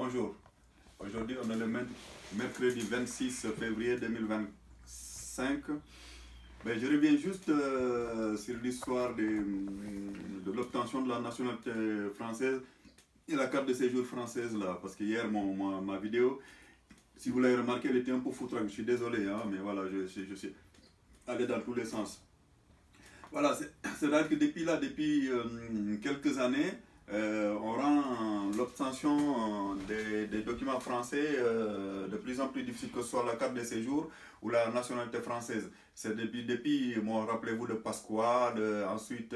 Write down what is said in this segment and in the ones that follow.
bonjour. Aujourd'hui, on est le mercredi 26 février 2025. Je reviens juste sur l'histoire de l'obtention de la nationalité française et la carte de séjour française là. Parce que hier, ma vidéo, si vous l'avez remarqué, elle était un peu foutraque. Je suis désolé, hein, mais voilà, je suis allé dans tous les sens. Voilà, c'est-à-dire que depuis quelques années, on rend l'obtention des documents français de plus en plus difficile, que ce soit la carte de séjour ou la nationalité française. C'est depuis rappelez-vous de Pasqua, ensuite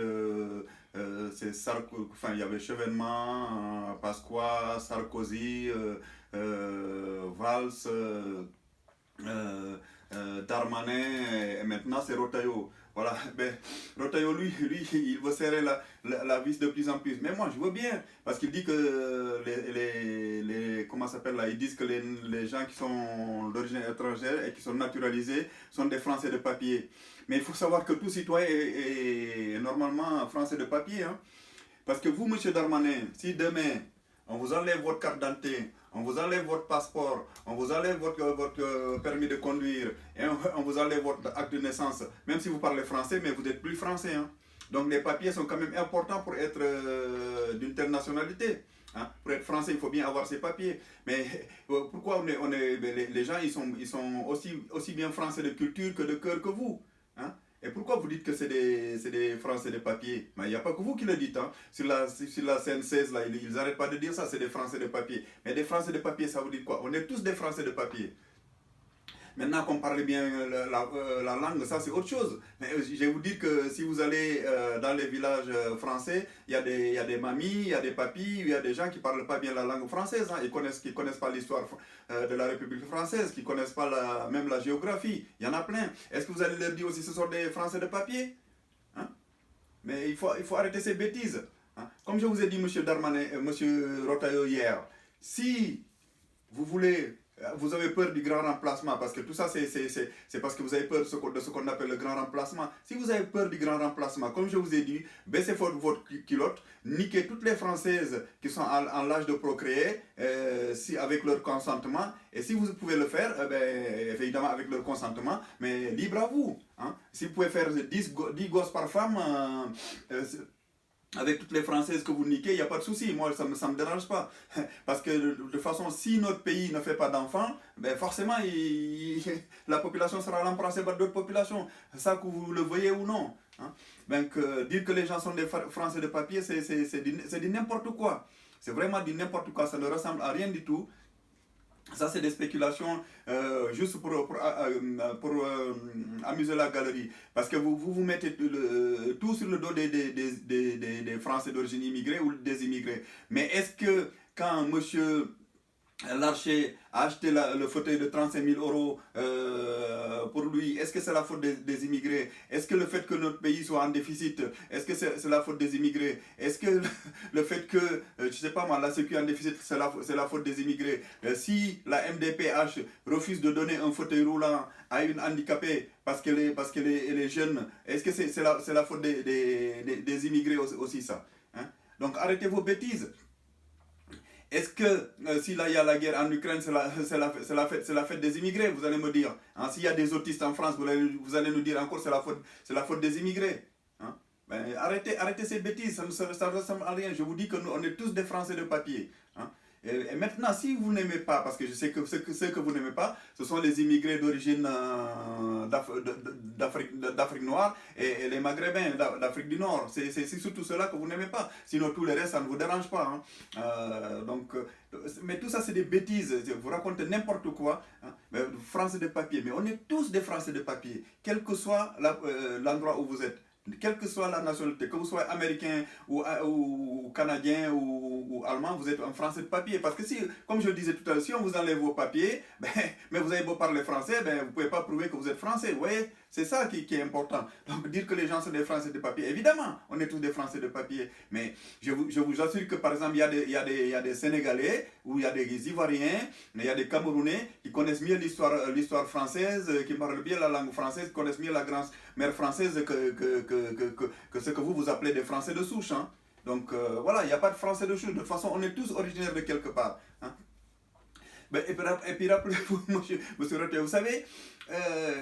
c'est il y avait Chevènement, Pasqua, Sarkozy, Valls, Darmanin, et maintenant c'est Rotaillot. Voilà, Rotaillot, lui, il veut serrer la vis de plus en plus. Mais moi, je veux bien, parce qu'il dit que comment ça s'appelle là, ils disent que les gens qui sont d'origine étrangère et qui sont naturalisés sont des Français de papier. Mais il faut savoir que tout citoyen est normalement Français de papier. Hein. Parce que vous, monsieur Darmanin, si demain, on vous enlève votre carte d'identité, on vous enlève votre passeport, on vous enlève votre permis de conduire, et on vous enlève votre acte de naissance, même si vous parlez français, mais vous n'êtes plus français. Hein. Donc les papiers sont quand même importants pour être d'une telle nationalité. Hein. Pour être français, il faut bien avoir ses papiers. Mais pourquoi les gens ils sont aussi bien français de culture que de cœur que vous, hein. Et pourquoi vous dites que c'est des Français de papier? Il n'y a pas que vous qui le dites. Hein. Sur la scène 16, là, ils n'arrêtent pas de dire ça, c'est des Français de papier. Mais des Français de papier, ça vous dit quoi? On est tous des Français de papier. Maintenant qu'on parle bien la langue, ça c'est autre chose. Mais je vais vous dire que si vous allez dans les villages français, il y a des mamies, il y a des papis, il y a des gens qui ne parlent pas bien la langue française. Hein. Ils ne connaissent pas l'histoire de la République française, qui ne connaissent pas même la géographie. Il y en a plein. Est-ce que vous allez leur dire aussi que ce sont des Français de papier? Hein? Mais il faut arrêter ces bêtises. Hein? Comme je vous ai dit, M. Darmanin, M. Rotaillot hier, si vous avez peur du grand remplacement, parce que tout ça c'est parce que vous avez peur de ce qu'on appelle le grand remplacement. Si vous avez peur du grand remplacement, comme je vous ai dit, baissez votre culotte, niquez toutes les Françaises qui sont en l'âge de procréer, avec leur consentement, et si vous pouvez le faire, évidemment avec leur consentement, mais libre à vous. Hein. Si vous pouvez faire 10 gosses par femme, avec toutes les Françaises que vous niquez, il n'y a pas de souci. Moi, ça ne me dérange pas. Parce que de toute façon, si notre pays ne fait pas d'enfants, forcément, la population sera remplacée par d'autres populations. Ça, que vous le voyez ou non. Hein? Donc, dire que les gens sont des Français de papier, c'est du n'importe quoi. C'est vraiment du n'importe quoi. Ça ne ressemble à rien du tout. Ça, c'est des spéculations juste pour amuser la galerie. Parce que vous mettez tout sur le dos des Français d'origine immigrée ou des immigrés. Mais est-ce que quand monsieur Larcher a acheté le fauteuil de 35 000 euros pour lui, est-ce que c'est la faute des immigrés? Est-ce que le fait que notre pays soit en déficit, est-ce que c'est la faute des immigrés? Est-ce que le fait que, je ne sais pas moi, la Sécu est en déficit, c'est la faute des immigrés? Si la MDPH refuse de donner un fauteuil roulant à une handicapée parce qu'elle est jeune, est-ce que c'est la faute des immigrés aussi ça, hein? Donc arrêtez vos bêtises. Est-ce que s'il y a la guerre en Ukraine, c'est la fête des immigrés, vous allez me dire. Hein, s'il y a des autistes en France, vous allez nous dire encore c'est la faute des immigrés. Hein? Arrêtez ces bêtises, ça ne ressemble à rien. Je vous dis que nous, on est tous des Français de papier. Hein? Et maintenant, si vous n'aimez pas, parce que je sais que ceux que vous n'aimez pas, ce sont les immigrés d'origine d'Afrique noire et les Maghrébins d'Afrique du Nord. C'est surtout ceux-là que vous n'aimez pas. Sinon, tout le reste, ça ne vous dérange pas. Hein. Mais tout ça, c'est des bêtises. Vous racontez n'importe quoi. Hein. Français de papier. Mais on est tous des Français de papier, quel que soit l'endroit où vous êtes. Quelle que soit la nationalité, que vous soyez américain ou canadien ou allemand, vous êtes un Français de papier. Parce que si, comme je le disais tout à l'heure, si on vous enlève vos papiers, mais vous avez beau parler français, vous ne pouvez pas prouver que vous êtes français. Vous voyez, c'est ça qui est important. Donc dire que les gens sont des Français de papier, évidemment, on est tous des Français de papier. Mais je vous assure que par exemple, il y a des Sénégalais, ou il y a des Ivoiriens, il y a des Camerounais qui connaissent mieux l'histoire française, qui parlent bien la langue française, qui connaissent mieux la grand-mère française que ce que vous appelez des Français de souche. Hein. Donc voilà, il n'y a pas de Français de souche. De toute façon, on est tous originaires de quelque part. Hein. Ben, et puis rappelez-vous, monsieur Rotter, vous savez,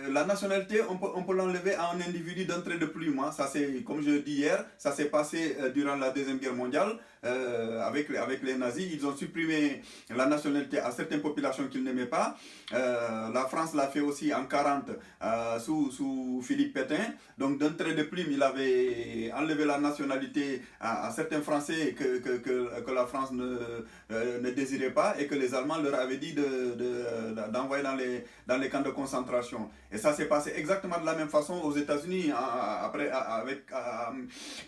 la nationalité, on peut l'enlever à un individu d'un trait de plume. Hein. Ça, c'est, comme je dis hier, ça s'est passé durant la Deuxième Guerre mondiale avec les nazis. Ils ont supprimé la nationalité à certaines populations qu'ils n'aimaient pas. La France l'a fait aussi en 40 sous Philippe Pétain. Donc, d'un trait de plume, il avait enlevé la nationalité à certains Français que la France ne désirait pas et que les Allemands leur avaient dit d'envoyer dans les camps de concentration. Et ça s'est passé exactement de la même façon aux États-Unis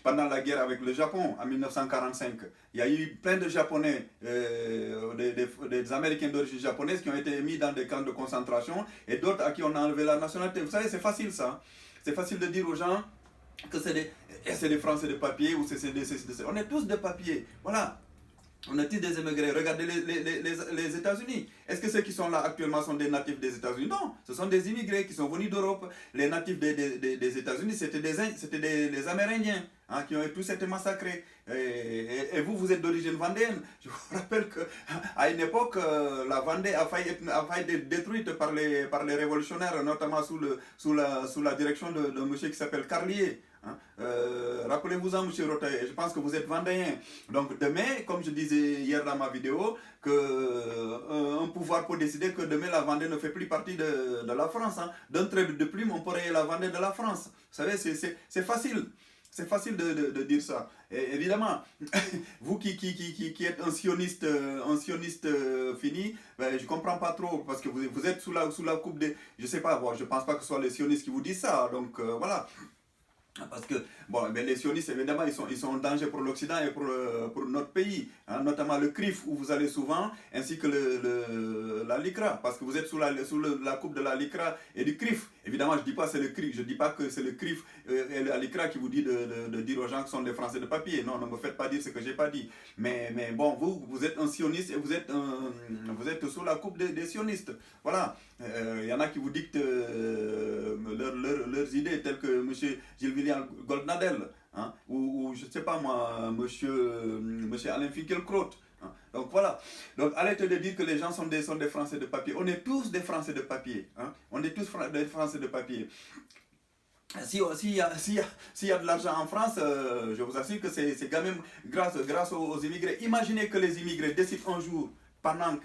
pendant la guerre avec le Japon en 1945. Il y a eu plein de Japonais, des Américains d'origine japonaise qui ont été mis dans des camps de concentration et d'autres à qui on a enlevé la nationalité. Vous savez, c'est facile ça. C'est facile de dire aux gens que c'est des Français de papier ou on est tous de papier. Voilà. On est tous des immigrés. Regardez les États-Unis. Est-ce que ceux qui sont là actuellement sont des natifs des États-Unis? Non, ce sont des immigrés qui sont venus d'Europe. Les natifs des États-Unis, c'était des Amérindiens hein, qui ont tous été massacrés. Et vous êtes d'origine vendéenne. Je vous rappelle qu'à une époque, la Vendée a failli être détruite par les révolutionnaires, notamment sous la direction de monsieur qui s'appelle Carlier. Hein? Rappelez-vous-en, M. Rotaille, je pense que vous êtes vendéen. Donc demain, comme je disais hier dans ma vidéo, un pouvoir peut décider que demain la Vendée ne fait plus partie de la France. Hein. D'un trait de plume, on peut rayer la Vendée de la France. Vous savez, c'est facile. C'est facile de dire ça. Et évidemment, vous qui êtes un sioniste fini, ben, je ne comprends pas trop, parce que vous êtes sous la coupe des... Je ne sais pas, bon, je ne pense pas que ce soit les sionistes qui vous disent ça. Donc voilà. Parce que bon, ben les sionistes, évidemment, ils sont en danger pour l'Occident et pour notre pays, hein, notamment le CRIF où vous allez souvent, ainsi que la LICRA, parce que vous êtes sous la coupe de la LICRA et du CRIF. Évidemment, je ne dis pas c'est le CRIF, je dis pas que c'est le CRIF et la LICRA qui vous dit de dire aux gens que ce sont des Français de papier. Non, ne me faites pas dire ce que j'ai pas dit. Mais bon, vous êtes un sioniste et vous êtes sous la coupe des sionistes. Voilà. Il y en a qui vous dictent leurs idées, telles que M. Gilles William Goldnadel, hein, ou je ne sais pas moi, monsieur Alain Finkielkraut. Hein. Donc voilà. Donc arrêtez de dire que les gens sont des Français de papier. On est tous des Français de papier. Hein. On est tous des Français de papier. S'il y a de l'argent en France, je vous assure que c'est quand même grâce aux immigrés. Imaginez que les immigrés décident un jour, pendant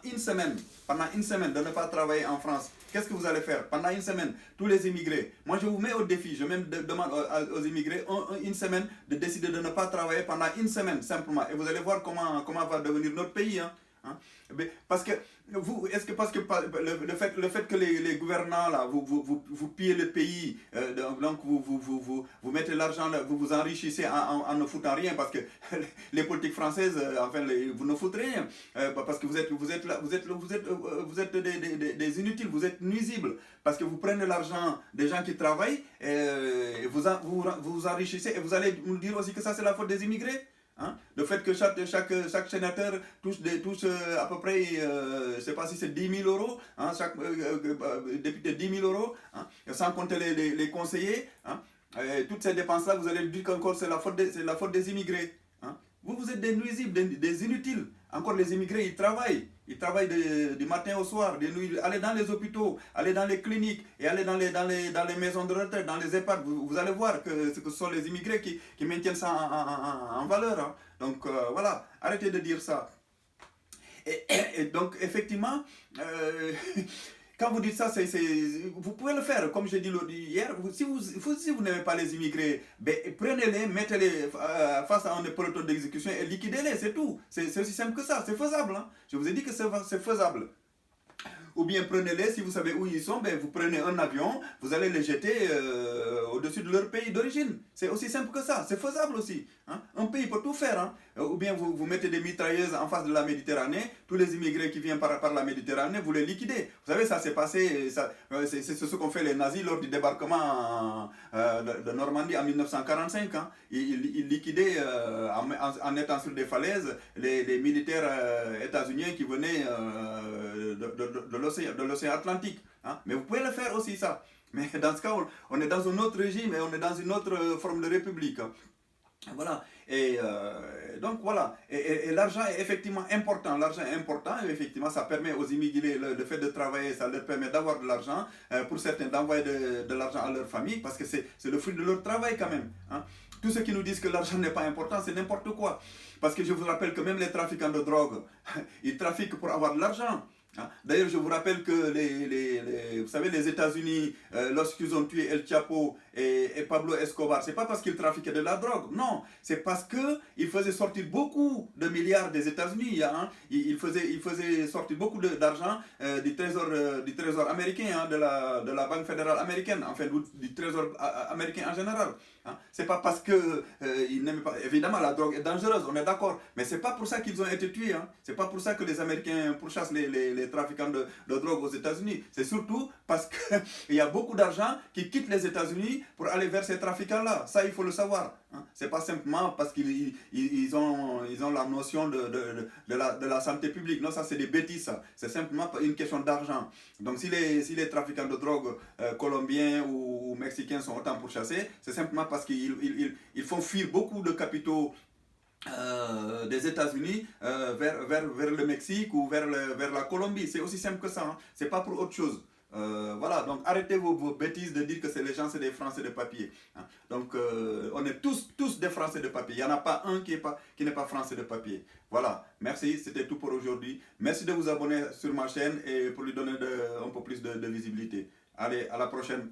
une semaine de ne pas travailler en France. Qu'est-ce que vous allez faire? Pendant une semaine, tous les immigrés. Moi, je vous mets au défi, je même demande aux immigrés une semaine de décider de ne pas travailler pendant une semaine, simplement. Et vous allez voir comment va devenir notre pays. Hein. Hein? Parce que le fait que les gouvernants là vous pillez le pays, donc vous mettez l'argent, vous vous enrichissez en ne foutant rien, parce que les politiques françaises, enfin vous ne foutez rien, parce que vous êtes des inutiles, vous êtes nuisibles, parce que vous prenez l'argent des gens qui travaillent et vous enrichissez, et vous allez nous dire aussi que ça c'est la faute des immigrés. Hein? Le fait que chaque sénateur touche à peu près, je ne sais pas si c'est 10 000 euros, hein, chaque député 10 000 euros, hein, sans compter les conseillers, hein, toutes ces dépenses-là, vous allez dire qu'encore c'est la faute des immigrés. Hein. Vous êtes des nuisibles, des inutiles. Encore les immigrés, ils travaillent du matin au soir, des nuits, allez dans les hôpitaux, allez dans les cliniques et allez dans les maisons de retraite, dans les EHPAD. Vous allez voir que ce sont les immigrés qui maintiennent ça en valeur. Hein. Donc voilà, arrêtez de dire ça. Et donc effectivement, quand vous dites ça, vous pouvez le faire, comme j'ai dit hier. Si vous n'aimez pas les immigrés, ben, prenez-les, mettez-les face à un peloton d'exécution et liquidez-les, c'est tout. C'est aussi simple que ça, c'est faisable. Hein. Je vous ai dit que c'est faisable. Ou bien prenez-les, si vous savez où ils sont, ben, vous prenez un avion, vous allez les jeter au-dessus de leur pays d'origine. C'est aussi simple que ça, c'est faisable aussi. Hein. Un pays peut tout faire. Hein. Ou bien vous mettez des mitrailleuses en face de la Méditerranée, tous les immigrés qui viennent par la Méditerranée, vous les liquidez. Vous savez, ça s'est passé, c'est ce qu'ont fait les nazis lors du débarquement de Normandie en 1945. Hein. Ils liquidaient, en étant sur des falaises, les militaires états-uniens qui venaient de l'océan Atlantique. Hein. Mais vous pouvez le faire aussi, ça. Mais dans ce cas, on est dans un autre régime et on est dans une autre forme de république. Hein. Voilà. Donc voilà, et l'argent est effectivement important, l'argent est important, et effectivement ça permet aux immigrés, le fait de travailler, ça leur permet d'avoir de l'argent, pour certains d'envoyer de l'argent à leur famille, parce que c'est le fruit de leur travail quand même. Hein. Tous ceux qui nous disent que l'argent n'est pas important, c'est n'importe quoi. Parce que je vous rappelle que même les trafiquants de drogue, ils trafiquent pour avoir de l'argent. D'ailleurs, je vous rappelle que vous savez, les États-Unis, lorsqu'ils ont tué El Chapo et Pablo Escobar, c'est pas parce qu'ils trafiquaient de la drogue, non, c'est parce qu'ils faisaient sortir beaucoup de milliards des États-Unis. Hein. Ils faisaient sortir beaucoup d'argent du trésor américain, hein, de la Banque fédérale américaine, enfin du trésor américain en général. Hein. C'est pas parce que ils n'aimaient pas. Évidemment, la drogue est dangereuse, on est d'accord, mais c'est pas pour ça qu'ils ont été tués. Hein. C'est pas pour ça que les Américains pourchassent les trafiquants de drogue aux États-Unis. C'est surtout parce qu'il y a beaucoup d'argent qui quitte les États-Unis pour aller vers ces trafiquants-là. Ça, il faut le savoir. Hein. C'est pas simplement parce qu'ils ont la notion de la santé publique. Non, ça, c'est des bêtises. C'est simplement une question d'argent. Donc, si les trafiquants de drogue colombiens ou mexicains sont autant pourchassés, c'est simplement parce qu'ils font fuir beaucoup de capitaux des États-Unis vers le Mexique ou vers la Colombie. C'est aussi simple que ça. Hein. C'est pas pour autre chose. Voilà, donc arrêtez vos bêtises de dire que les gens c'est des Français de papier. Hein. Donc on est tous des Français de papier. Il n'y en a pas un qui n'est pas Français de papier. Voilà, merci, c'était tout pour aujourd'hui. Merci de vous abonner sur ma chaîne et pour lui donner un peu plus de visibilité. Allez, à la prochaine.